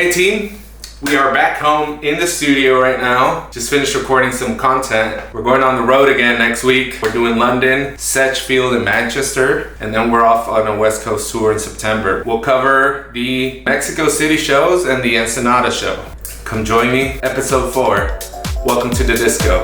Hey team, we are back home in the studio right now. Just finished recording some content. We're going on the road again next week. We're doing London, Sedgefield, and Manchester, and then we're off on a West Coast tour in September. We'll cover the Mexico City shows and the Ensenada show. Come join me, episode 4. Welcome to the disco.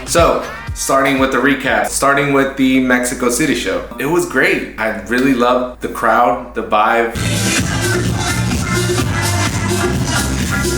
So, starting with the recap, starting with the Mexico City show. It was great. I really loved the crowd, the vibe.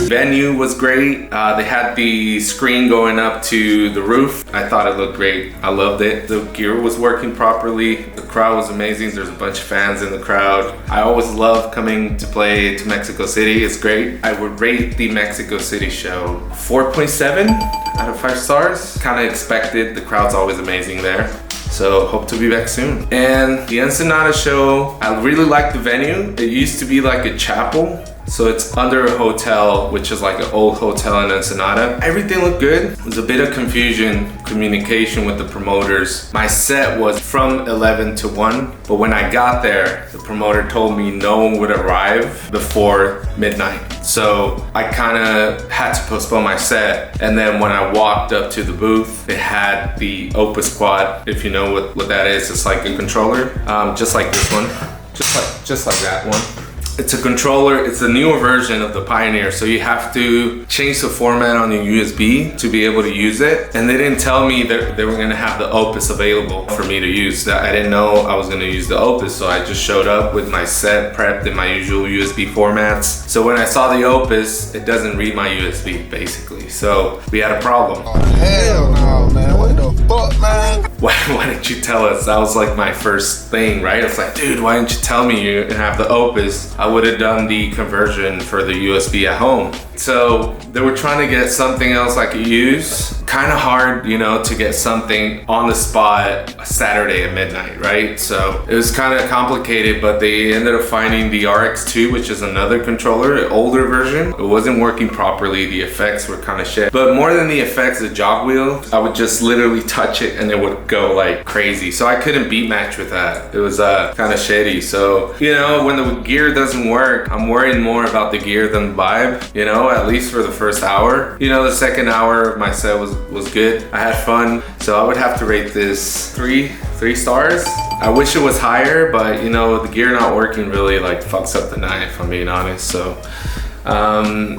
Venue was great. They had the screen going up to the roof. I thought it looked great. I loved it. The gear was working properly. The crowd was amazing. There's a bunch of fans in the crowd. I always love coming to play to Mexico City. It's great. I would rate the Mexico City show 4.7 out of 5 stars. Kind of expected. The crowd's always amazing there. So hope to be back soon. And the Ensenada show, I really liked the venue. It used to be like a chapel. So it's under a hotel, which is like an old hotel in Ensenada. Everything looked good. There was a bit of confusion, communication with the promoters. My set was from 11 to 1, but when I got there, the promoter told me no one would arrive before midnight. So I kind of had to postpone my set. And then when I walked up to the booth, it had the Opus Quad. If you know what that is, it's like a controller, just like this one, just like that one. It's a controller, it's a newer version of the Pioneer, so you have to change the format on your USB to be able to use it. And they didn't tell me that they were gonna have the Opus available for me to use. I didn't know I was gonna use the Opus, so I just showed up with my set prepped in my usual USB formats. So when I saw the Opus, it doesn't read my USB, basically. So we had a problem. Oh, hell no, man. What the fuck, man? Why didn't you tell us? That was like my first thing, right? It's like, dude, why didn't you tell me you have the Opus? I would have done the conversion for the USB at home. So they were trying to get something else I could use. kind of hard, you know, to get something on the spot Saturday at midnight, right? So it was kind of complicated, but they ended up finding the RX2, which is another controller, an older version. It wasn't working properly. The effects were kind of shit. But more than the effects, the jog wheel, I would just literally touch it and it would go like crazy. So I couldn't beat match with that. It was kind of shitty. So, you know, when the gear doesn't work, I'm worried more about the gear than the vibe, you know, at least for the first hour. You know, the second hour of my set was good. I had fun. So I would have to rate this three stars. I wish it was higher, but you know, the gear not working really like fucks up the night, if I'm being honest. So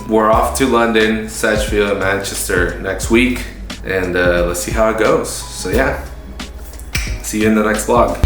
we're off to London, Sedgefield, and Manchester next week, and let's see how it goes. So yeah, see you in the next vlog.